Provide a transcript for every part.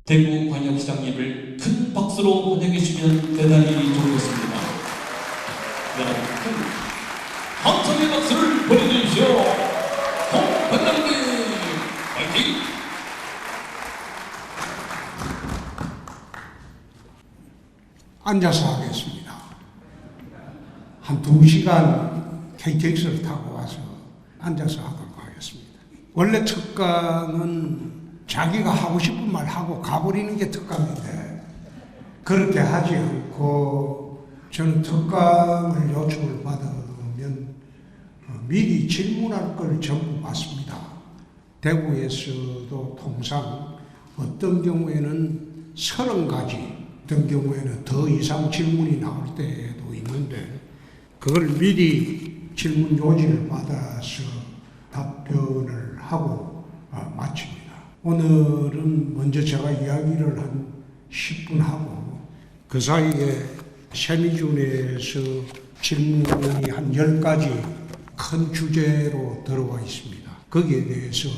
대구광역시장님을 큰 박수로 환영해 주시면 대단히 좋겠습니다. 여러분, 함성의 박수를 보내주십시오. 홍반장님 화이팅! 앉아서 하겠습니다. 한 2시간 KTX를 타고 와서 앉아서 하도록 하겠습니다. 원래 특강은 자기가 하고 싶은 말 하고 가버리는 게 특강인데 그렇게 하지 않고 저는 특강을 요청을 받으면 미리 질문할 걸 전부 받습니다. 대구에서도 통상 어떤 경우에는 30가지, 어떤 경우에는 더 이상 질문이 나올 때도 있는데 그걸 미리 질문 요지를 받아서 답변을 하고 마칩니다. 오늘은 먼저 제가 이야기를 한 10분 하고 그 사이에 세미준에서 질문이 한 10가지 큰 주제로 들어와 있습니다. 거기에 대해서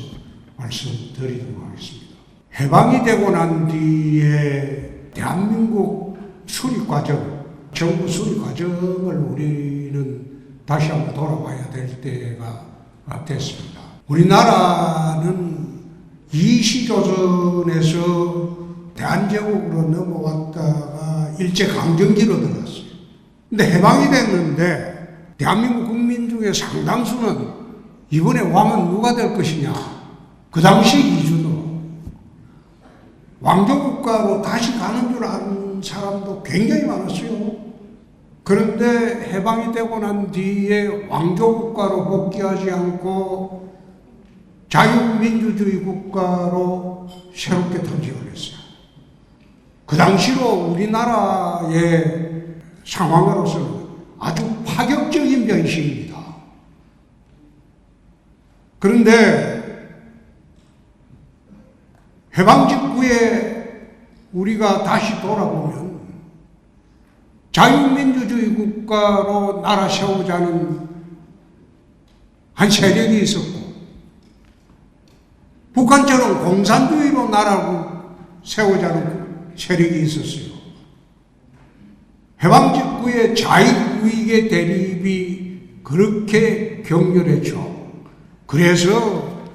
말씀드리도록 하겠습니다. 해방이 되고 난 뒤에 대한민국 수립과정, 정부 수립과정을 우리는 다시 한번 돌아봐야 될 때가 됐습니다. 우리나라는 이시조선에서 대한제국으로 넘어왔다가 일제강점기로 들어갔어요. 근데 해방이 됐는데 대한민국 국민 중에 상당수는 이번에 왕은 누가 될 것이냐. 그 당시 기준으로 왕조국가로 다시 가는 줄 아는 사람도 굉장히 많았어요. 그런데 해방이 되고 난 뒤에 왕조국가로 복귀하지 않고 자유민주주의 국가로 새롭게 탄생을 했어요. 그 당시로 우리나라의 상황으로서는 아주 파격적인 변신입니다. 그런데 해방 직후에 우리가 다시 돌아보면 자유민주주의 국가로 나라 세우자는 한 세력이 있었고 북한처럼 공산주의로 나라를 세우자는 세력이 있었어요. 해방 직후에 자유우익의 대립이 그렇게 격렬했죠. 그래서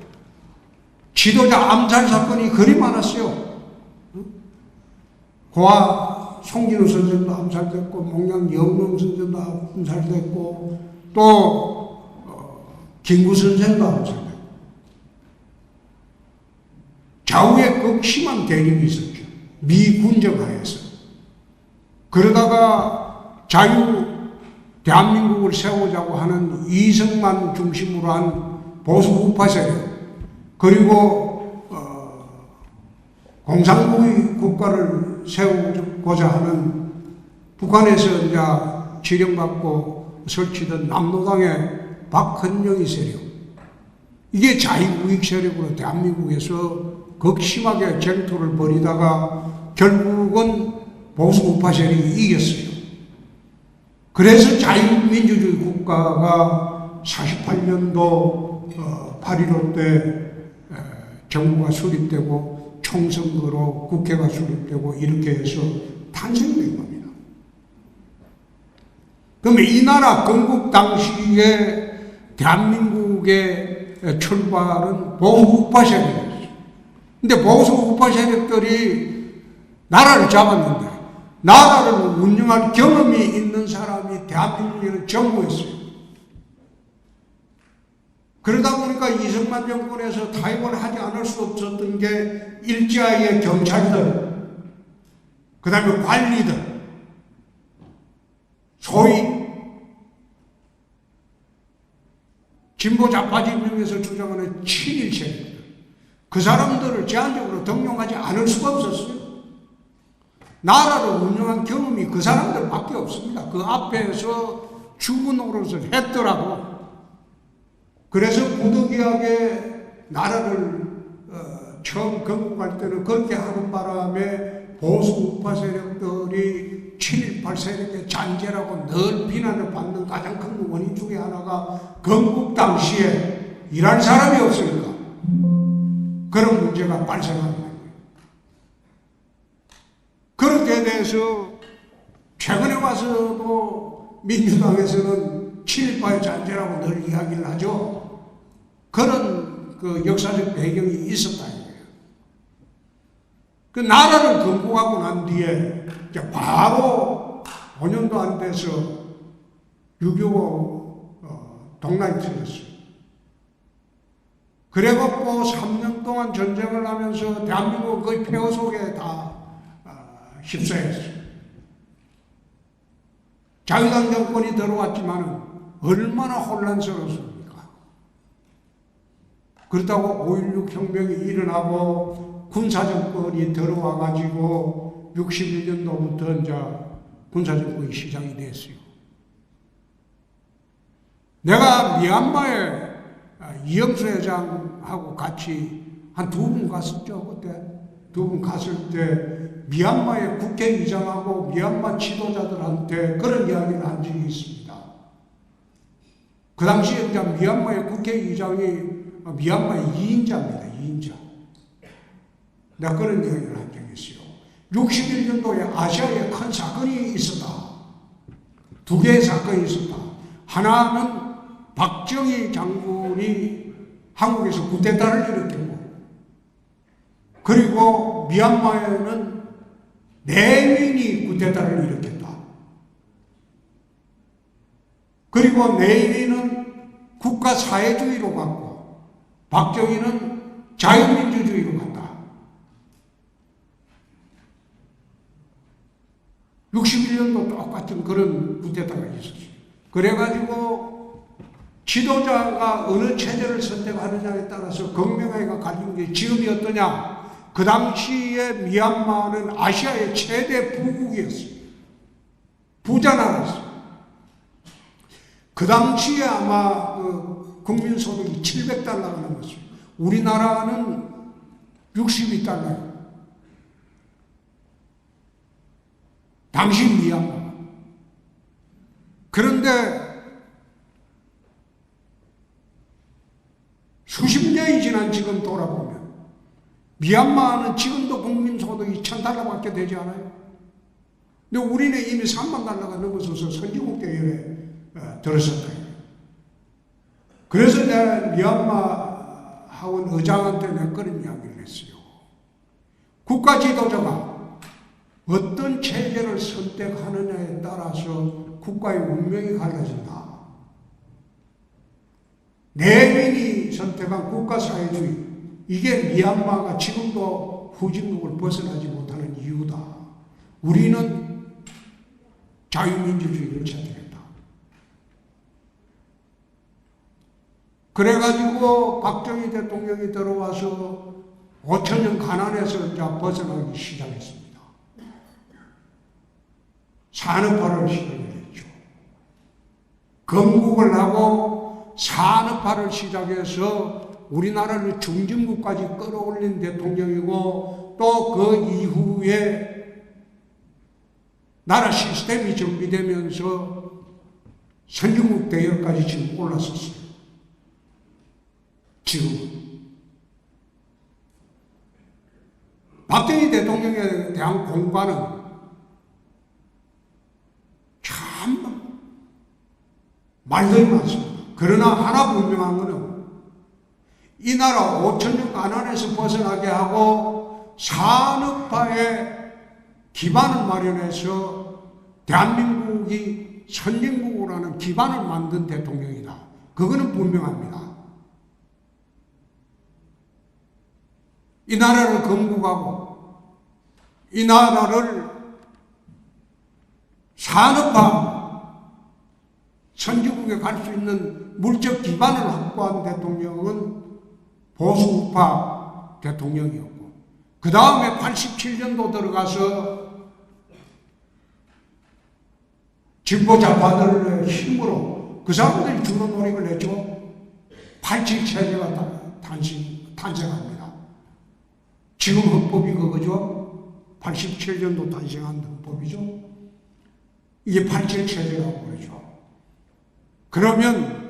지도자 암살 사건이 그리 많았어요. 고아 송진우 선생도 암살됐고 목양 영롱 선생도 암살됐고 또 김구 선생도 암살됐고 좌우에 극심한 대립이 있었죠. 미군정하에서. 그러다가 대한민국을 세우자고 하는 이승만 중심으로 한 보수 우파 세력, 그리고 공산주의 국가를 세우고자 하는 북한에서 이제 지령받고 설치된 남노당의 박헌영이 세력, 이게 자유우익 세력으로 대한민국에서 극심하게 쟁투를 벌이다가 결국은 보수 우파 세력이 이겼어요. 그래서 자유민주주의 국가가 48년도 8.15 때 정부가 수립되고 총선거로 국회가 수립되고 이렇게 해서 탄생된 겁니다. 그러면 이 나라 건국 당시에 대한민국의 출발은 보수 우파 세력이었어요. 근데 보수 우파 세력들이 나라를 잡았는데 나라를 운영할 경험이 있는 사람이 대한민국에는 전무했어요. 그러다 보니까 이승만 정권에서 타협을 하지 않을 수 없었던 게 일제의 경찰들, 그 다음에 관리들, 소위 진보 좌파 진영에서 주장하는 친일 세력들, 그 사람들을 제한적으로 등용하지 않을 수가 없었어요. 나라를 운영한 경험이 그 사람들밖에 없습니다. 그 앞에서 죽은 노릇을 했더라고. 그래서 부득이하게 나라를 처음 건국할 때는 그렇게 하는 바람에 보수 우파 세력들이 7.18 세력의 잔재라고 늘 비난을 받는 가장 큰 원인 중에 하나가 건국 당시에 일할 사람이 없으니까 그런 문제가 발생하는 거예요. 여기에 대해서 최근에 와서도 민주당에서는 친일파의 잔재라고 늘 이야기를 하죠. 그런 그 역사적 배경이 있었다 이거예요. 그 나라를 건국하고 난 뒤에 이제 바로 5년도 안 돼서 6.25 동란이 터졌어요. 그래갖고 3년 동안 전쟁을 하면서 대한민국 거의 폐허 속에 다 휩싸였어요. 자유당 정권이 들어왔지만 얼마나 혼란스러웠습니까? 그렇다고 5.16 혁명이 일어나고 군사정권이 들어와가지고 61년도부터 이제 군사정권이 시작이 됐어요. 내가 미얀마에 이영수 회장하고 같이 한 2분 갔었죠. 그때 2분 갔을 때 미얀마의 국회의장하고 미얀마 지도자들한테 그런 이야기를 한 적이 있습니다. 그 당시에 이제 미얀마의 국회의장이 미얀마의 2인자입니다. 2인자. 내가 그런 이야기를 한 적이 있어요. 61년도에 아시아에 큰 사건이 있었다. 2개의 사건이 있었다. 하나는 박정희 장군이 한국에서 쿠데타를 일으켰고, 그리고 미얀마에는 내윈이 쿠데타를 일으켰다. 그리고 내윈은 국가 사회주의로 갔고 박정희는 자유민주주의로 갔다. 61년도 똑같은 그런 쿠데타가 있었어요. 그래가지고 지도자가 어느 체제를 선택하느냐에 따라서 극명하게 갈리는 게 지금이 어떠냐? 그 당시에 미얀마는 아시아의 최대 부국이었어요. 부자 나라였어요. 그 당시에 아마 그 국민소득이 700달러가 넘었어요. 우리나라는 62달러예요. 당시 미얀마. 그런데 수십 년이 지난 지금 돌아보면 미얀마는 지금도 국민소득이 1000달러밖에 되지 않아요. 근데 우리는 이미 3만 달러가 넘어서서 선진국 대열에 들었었다. 그래서 내가 미얀마 하원 의장한테 내가 그런 이야기를 했어요. 국가 지도자가 어떤 체제를 선택하느냐에 따라서 국가의 운명이 갈라진다. 내윈이 선택한 국가사회주의, 이게 미얀마가 지금도 후진국을 벗어나지 못하는 이유다. 우리는 자유민주주의를 선택했다. 그래가지고 박정희 대통령이 들어와서 5천년 가난에서 이제 벗어나기 시작했습니다. 산업화를 시작했죠. 건국을 하고 산업화를 시작해서 우리나라를 중진국까지 끌어올린 대통령이고, 또 그 이후에 나라 시스템이 정비되면서 선진국 대열까지 지금 올랐었어요. 지금 박정희 대통령에 대한 공과는 참 말들이 많습니다. 그러나 하나 분명한 것은 이 나라 5천년 가난에서 벗어나게 하고 산업화에 기반을 마련해서 대한민국이 선진국으로 하는 기반을 만든 대통령이다. 그거는 분명합니다. 이 나라를 건국하고 이 나라를 산업화, 선진국에 갈 수 있는 물적 기반을 확보한 대통령은 보수우파 대통령이었고, 그 다음에 87년도 들어가서 진보좌파들의 힘으로 그 사람들이 주로 노력을 했죠. 87체제가 탄생합니다. 지금 헌법이 그거죠. 87년도 탄생한 헌법이죠. 이게 87체제라고 그러죠. 그러면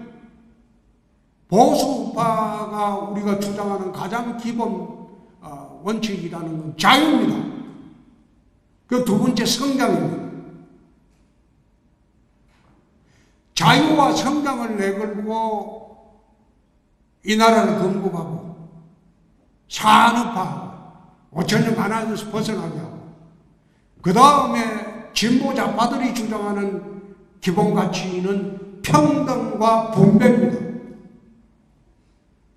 보수파가 우리가 주장하는 가장 기본 원칙이라는 건 자유입니다. 그 두 번째 성장입니다. 자유와 성장을 내걸고 이 나라를 건국하고 산업화하고 5천년 가난에서 벗어나게 하고 그 다음에 진보 좌파들이 주장하는 기본 가치는 평등과 분배입니다.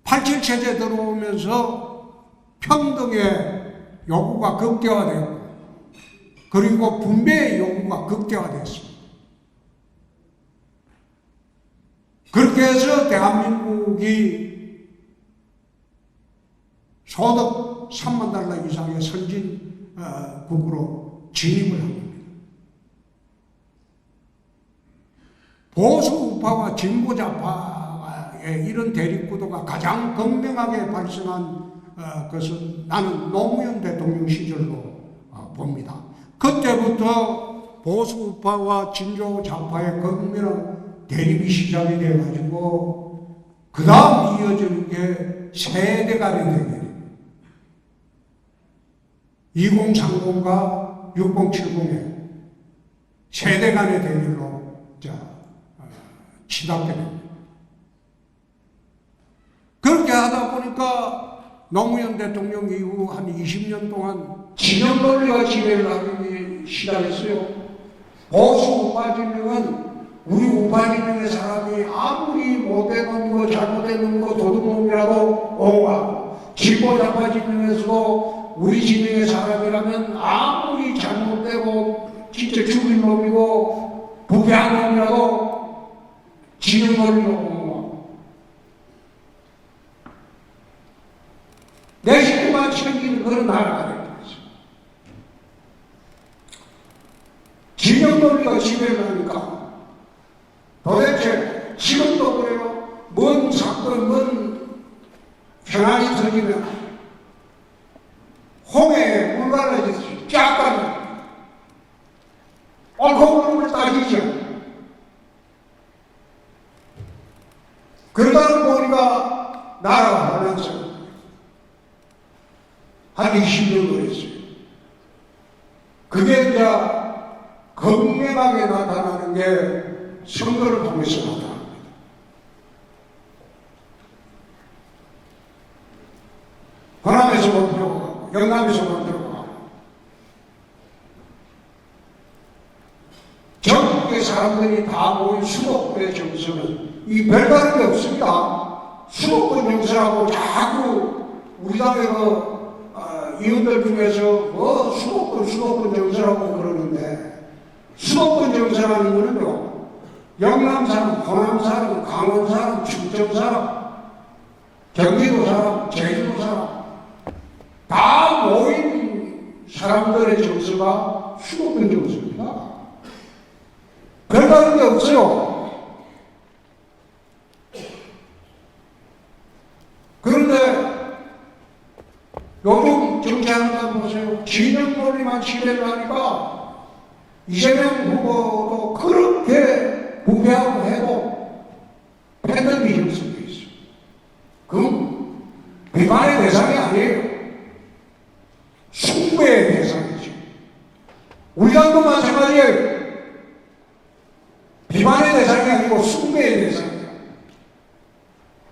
87체제 들어오면서 평등의 요구가 극대화되었고 그리고 분배의 요구가 극대화되었습니다. 그렇게 해서 대한민국이 소득 3만 달러 이상의 선진국으로 진입을 한 겁니다. 보수 우파와 진보 좌파의 이런 대립구도가 가장 극명하게 발생한 것은 나는 노무현 대통령 시절로 봅니다. 그때부터 보수 우파와 진보 좌파의 극명한 대립이 시작이 돼가지고 그 다음 이어지는 게 세대 간의 대결입니다. 2030과 6070의 세대 간의 대결로 치닫게 됩니다. 그렇게 하다 보니까 노무현 대통령 이후 한 20년 동안 진영 논리가 지배를 하기 시작했어요. 보수 우파 진영은 우리 우파 진영의 사람이 아무리 못된 거 잘못된 거 도둑놈이라도 옹호하고 진보 좌파 진영에서도 우리 진영의 사람이라면 아무리 잘못되고 진짜 죽인 놈이고 부패한 놈이라도 진영 논리로 옹호하고 내 식구만 챙기는 그런 나라가 되겠어요. 진영 논리가 지배를 하니까 도대체 지금도 그래요. 뭔 사건, 뭔 현안이 터지면 홍해에 물 갈라졌어요. 쫙 가면 옳고 그름을 따지죠. 그러다 보니까 나라가 혼란스러워요. 한 20년 걸렸어요. 그게 이제 극명하게 나타나는 게 선거를 통해서 나타납니다. 호남에서 못 들어가고 영남에서 못 들어가고 전국의 사람들이 다 모인 수도권의 정서는 이 별다른 게 없습니다. 수도권 정서라고 자꾸 우리 당의 의원들 중에서 뭐 수도권 정서라고 그러는데 수도권 정서라는 거는요 영남 사람, 호남 사람, 강원 사람, 충청 사람, 경기도 사람, 제주도 사람 다 모인 사람들의 정서가 수도권 정서입니다. 별다른 게 없어요. 그런데 요즘 정치하는 사람 보세요. 진영 논리만 지배를 하니까 이재명 후보도 그렇게 부패하고 해도 패널이 형성되어 있어요. 그건 비판의 대상이 아니에요. 숭배의 대상이죠. 우리 당도 마찬가지예요. 비판의 대상이 아니고 숭배의 대상이에요.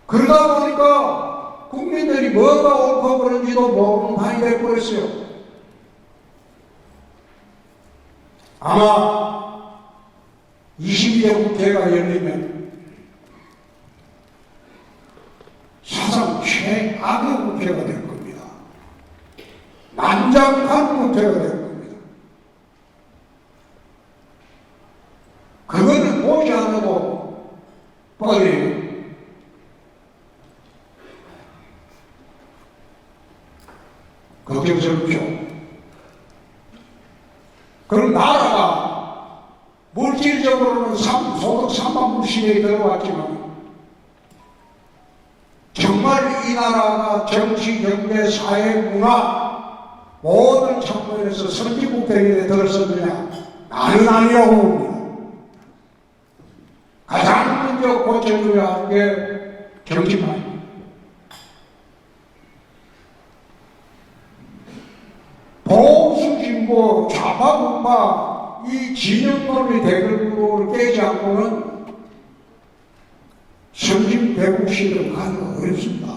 그러다 보니까 국민들이 뭐가 옳고 그런지도 모르는 판이 되어버렸어요. 아마 22대 국회가 열리면 사상 최악의 국회가 될 겁니다. 난장판 국회가 될 겁니다. 그거는 보지 않아도 빨리 걱정스럽죠. 그럼 나라가 물질적으로는 소득 3만 불 시대에 들어왔지만 정말 이 나라가 정치, 경제, 사회, 문화 모든 측면에서 선진국대에 들었었느냐? 나는 아니라고 봅니다. 가장 먼저 고쳐줘야 하는 게 정치만. 보수 진보 진보, 좌파, 우파 이 진영 논리 대결구도를 깨지 않고는 선진 배국 시대로 가기가 어렵습니다.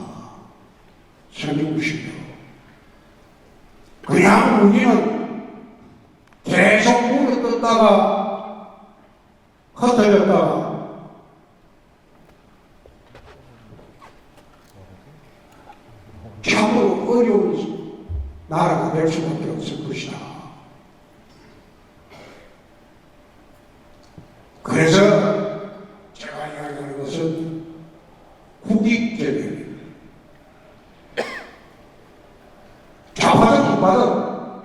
선진국 시대로. 그냥 우리는 계속 물에 떴다가 흩어졌다가 참으로 어려운 나라가 될 수밖에 없을 것이다. 그래서 제가 이야기하는 것은 국익개혁입니다. 좌파든 우파든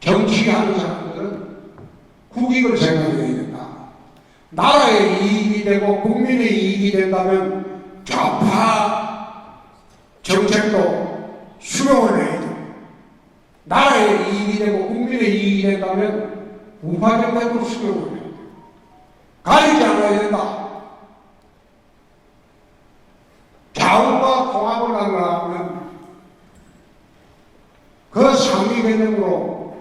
정치하는 사람들은 국익을 생각해야 된다. 나라의 이익이 되고 국민의 이익이 된다면 좌파 정책도 수용을 해야 된다. 나라의 이익이 되고 국민의 이익이 된다면 우파 정책도 수용을 해야 된다. 가리지 않아야 된다. 좌우가 통합을 하려면 그 상위 개념으로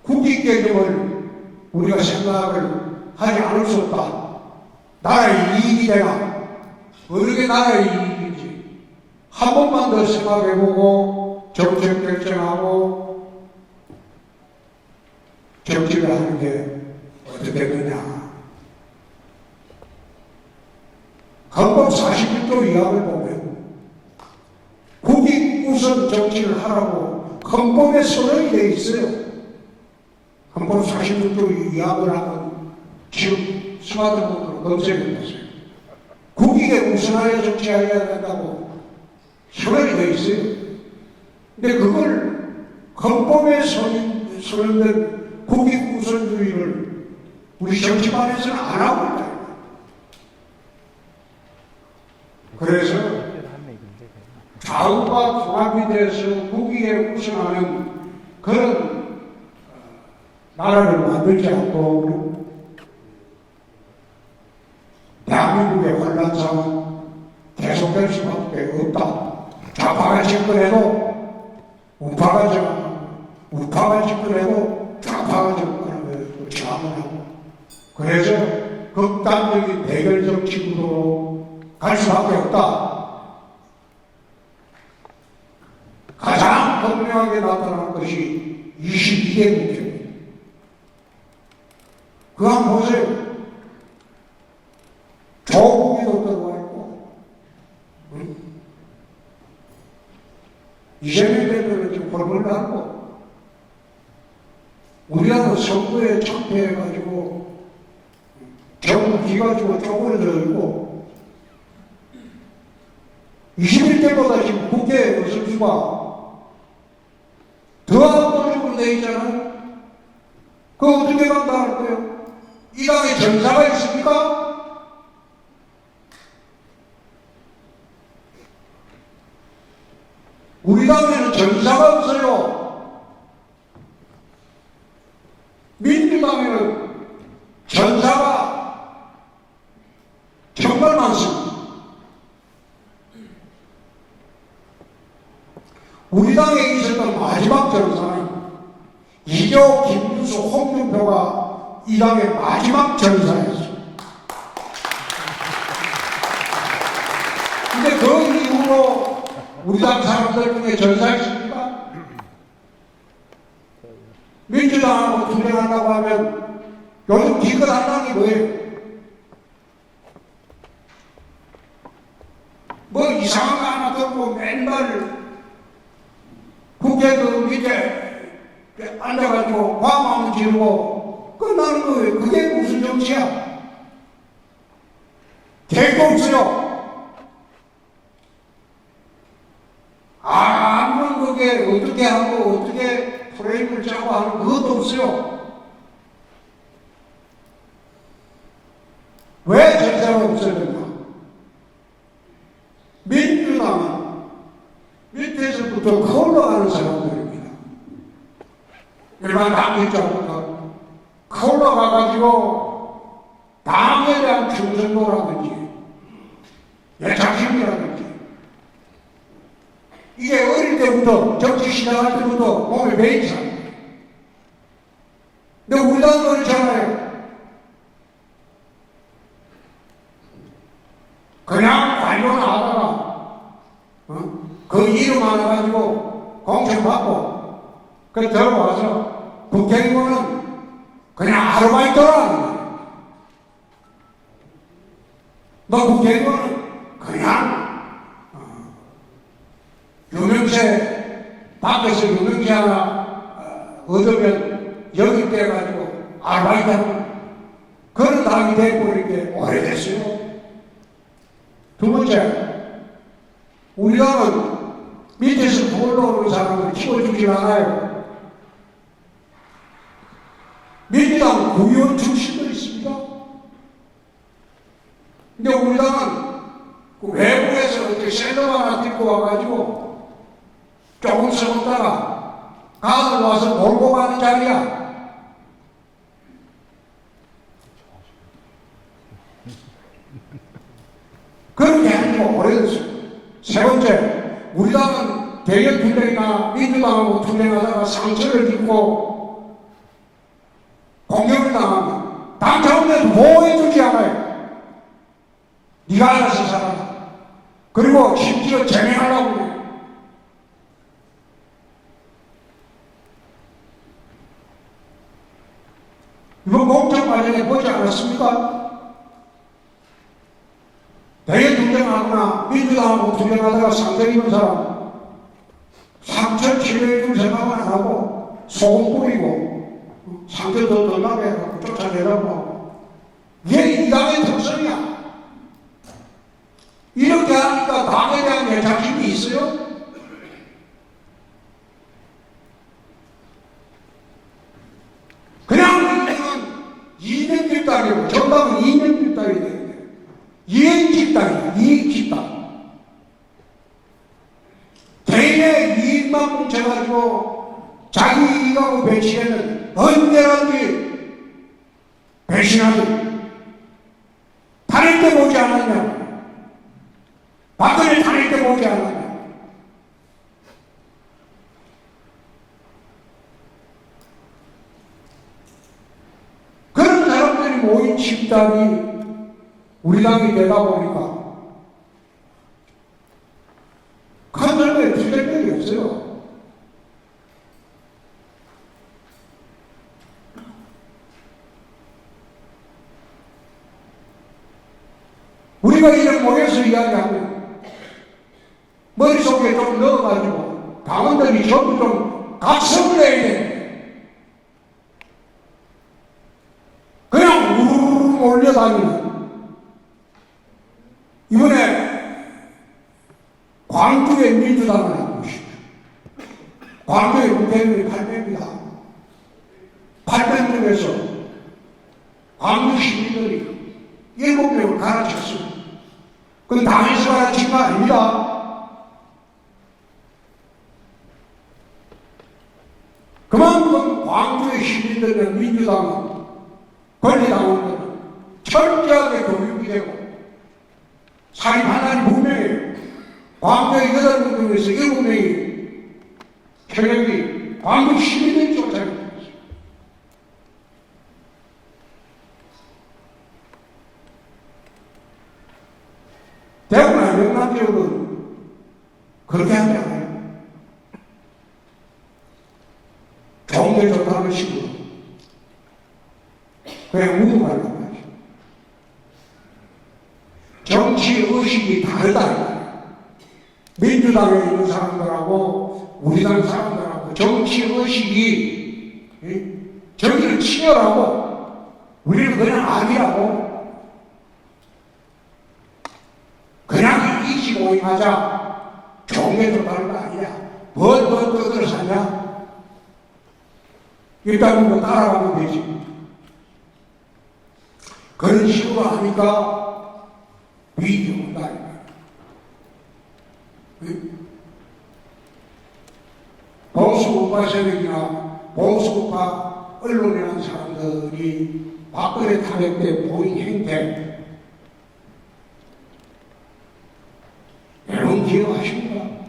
국익 개념을 우리가 생각을 하지 않을 수 없다. 나라의 이익이 되나? 어느 게 나라의 이익인지 한 번만 더 생각해보고 정책 결정하고 정치를 하는 게 어떻게 되느냐. 헌법 41조 이하를 보면 국익 우선 정치를 하라고 헌법에 선언이 되어 있어요. 헌법 46조 이하를 하면 지금 스마트폰으로 검색해보세요. 국익에 우선하여 정치해야 된다고 선언이 되어 있어요. 근데 그걸 헌법에 선언된 국익 우선주의를 우리 정치판에서는 안 하고 있다. 그래서 좌우가 통합이 돼서 국익에 우선하는 그런 나라를 만들지 않고 대한민국의 혼란 상황 계속될 수밖에 없다. 좌파가 집권해도 우파가 정하고 우파가 집권해도 좌파가 집권하고 저항을 하고 그래서 극단적인 대결 정치 구도로 갈 수밖에 없다. 가장 분명하게 나타난 것이 22대 국회입니다. 그거 한번 보세요. 조국이도 들어와 있고, 이재명 대표는 지금 헐벌나고, 우리나라 선거에 참패해가지고, 정부 기가지고 쪼그려져 있고, 21대보다 지금 국회 의석수가 더한 조직으로 되어 있잖아요. 그거 어떻게 감당할 거예요? 이 당에 전사가 있습니까? 우리 당에는 전사가 없어요. 민주당에는 전사가 정말 많습니다. 우리 당에 있었던 마지막 전사는 이교, 김문수, 홍준표가 이 당의 마지막 전사였어요. 근데 그 이후로 우리 당 사람들 중에 전사 있습니까? 민주당하고 투쟁한다고 하면 요즘 기껏한다는 게 뭐예요? 뭐 이상한 거 하나 들고 맨날 국회 그 밑에 앉아가지고 과마음 지르고 끝나는 거예요. 그게 무슨 정치야? 계획도 없어요. 아무런 그게 어떻게 하고 어떻게 프레임을 짜고 하는 그것도 없어요. 왜 전사가 없어야 되나? 민주당은 밑에서부터 커올라가는 사람들입니다. 일반 당직자부터 커올라가가지고 당에 대한 충성도라든지 애착심이라든지 이게 어릴 때부터 정치 시작할 때부터 몸에 배인 사람 그냥 관료나 하다가 그 이름 하나 가지고 공천받고 그 들어와서 국회의원은 그냥 아르바이트라는 거야. 너 국회의원은 그냥 유명세 밖에서 유명세 하나 얻으면 영입돼가지고 아르바이트하는 그런 당이 되고 이렇게 오래됐어요. 두 번째, 우리 당은 밑에서 올라오는 사람을 키워주질 않아요. 민주당 구의원 출신도 있습니다. 근데 우리 당은 그 외부에서 어떻게 샌더 하나 들고 와가지고 조금 써먹다가 가을 와서 몰고 가는 자리야. 그렇게 한 지가 오래됐어요. 세 번째, 우리 당은 대결 투쟁이나 민주당하고 투쟁하다가 상처를 입고 공격을 당하면 당 차원에서 보호해주지 않아요. 네가 알아서 살아라. 그리고 심지어 재명하려고 해요. 이번 공천 관련해 보지 않았습니까? 대외 투쟁하거나 민주당하고 투쟁하다가 상처 입은 사람 상처 치료해줄 생각은 안 하고 소금 뿌리고 상처 더 나게 해갖고 쫓아내라고 하고 이게 이 당의 특성이야. 이렇게 하니까 당에 대한 애착심이 있어요? 그냥 우리는 이념 집단이고 정당은 이념 집단이 돼요. 이익 집단이야, 이익 집단. 개인의 이익만 뭉쳐가지고 자기 이익하고 배신하는 언제든지 배신하는 다닐 때 보지 않았냐? 박근혜 다닐 때 보지 않았냐? 그런 사람들이 모인 집단이 우리 당이 되다 보니까 큰 사람에 투쟁력이 없어요. 우리가 이런 모여서 이야기하면 머릿속에 좀 넣어가지고 당원들이 전부 좀 각성을 해야 돼. 그냥 우르르 몰려다니는 이번에 광주의 민주당을 하고 있습니다. 광주의 국회의원이 800입니다. 800 중에서 광주 시민들이 7명을 갈아쳤습니다. 그건 당에서 갈아친 거 아닙니다. 그만큼 광주의 시민들과 민주당은 권리당원들은 철저하게 교육이 되고 사립 하나님 분명해요. 광주의 8명 중에서 7명이 현역이 광주 시민들이 쫓아내고 있어요. 대구나 영남 지역은 그렇게 하지 않아요. 좋은 게 좋다는 식으로 그냥 운동하려고 하죠. 정치 의식이 다르다. 민주당에 있는 사람들하고 우리 당 사람들하고 정치 의식이 정치를 치열하고 우리는 그냥 아니라고 그냥 이기고잉하자 좋은 게 좋다는 거 아니야. 뭘 떠들어 사냐. 일단은 뭐 따라가면 되지. 그런 식으로 하니까 위기가 온다. 보수우파 세력이나 보수우파 언론이라는 사람들이 박근혜 탄핵 때 보인 행태 여러분 기억하십니까?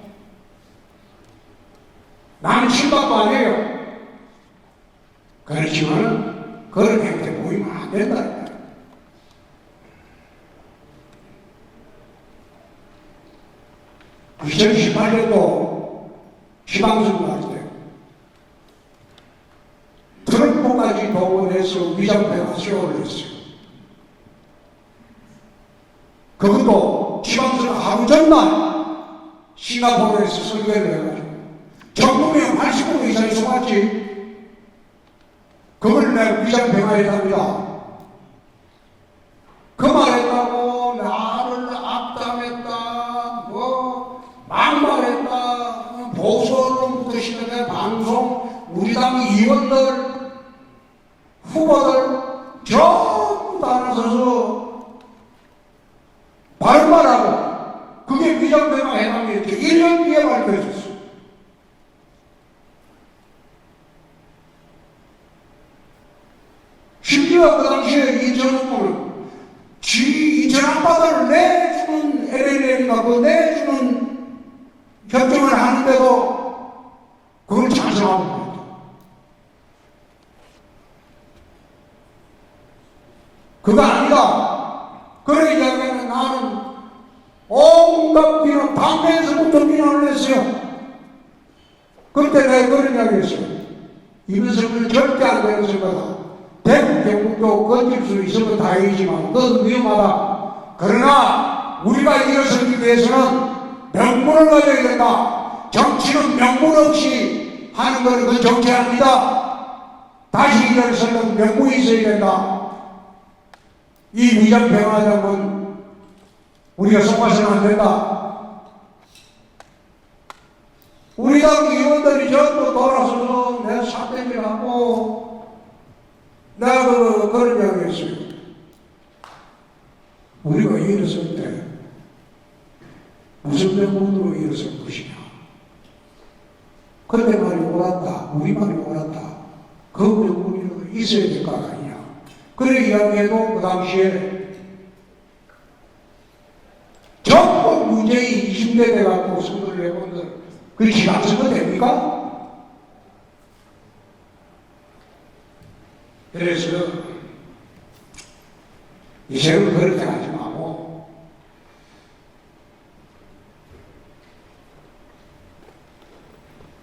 나는 친박도 아니에요. 그렇지만 그런 행태 보이면 안 된다. 2018년도 지방선거 할때 트럼프까지 동원해서 위장폐가 쇼를 했어요. 그것도 지방선거 하루 전날 싱가포르에서 설계를 해가지고 전국에 80% 이상이 속았지. 그걸 내가 위장폐가했답니다. 그 말했다고 나를 악담했다, 막말했다, 보수언론부터 시작해 방송, 우리 당 의원들, 후보들 전부 다 나서서 발말하고 그게 위장폐가 해당이었죠. 1년 뒤에 발표했었어. 심지어 그 당시에 이전은 이전 앞바다를 내주는 LLA인가 그 내주는 결정을 하는데도 그걸 찬성하고 있다. 그거 아니다. 그래 이야기하면 나는 온갖 비난, 당내에서부터 비난을 했어요. 그때 내가 그런 이야기 했어요. 이것은 절대 안 되는 생각이다. 대북 경북도 건질 수 있으면 다행이지만 그건 위험하다. 그러나 우리가 일어서기 위해서는 명분을 가져야 된다. 정치는 명분 없이 하는 것은 그건 정치 아니다. 다시 일어서는 명분이 있어야 된다. 이 위장평화정은 우리가 속아서는 안 된다. 우리 당 의원들이 전부 돌아서서 내 사태를 하고 내가 그런 이야기 했어요. 우리가 일어설 때 무슨 명분으로 일어설 것이냐. 그때 말이 옳았다. 우리 말이 옳았다. 그 명분이 있어야 될 거 아니냐. 그래 이야기해도 그 당시에 전부 문재인 20대 돼갖고 선거를 해본들 그 지방선거 됩니까? 그래서 이제는 그렇게 하지 말고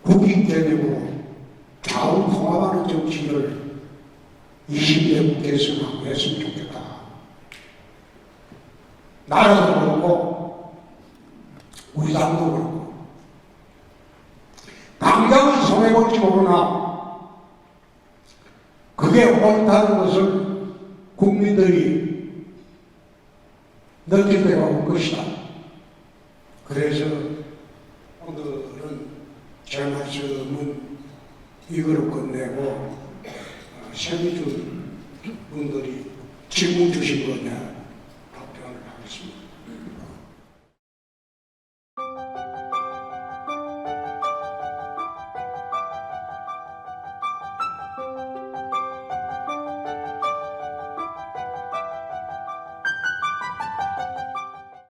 국익 개념으로 좌우 통합하는 정치를 20대 국회에서 하고 했으면 좋겠다. 나라도 그렇고 우리 당도 그렇고 당장은 손해볼지 모르나 그게 옳다는 것을 국민들이 느낄 때가 올 것이다. 그래서 오늘은 제 말씀은 이거로 끝내고 세미준 분들이 질문 주신 거냐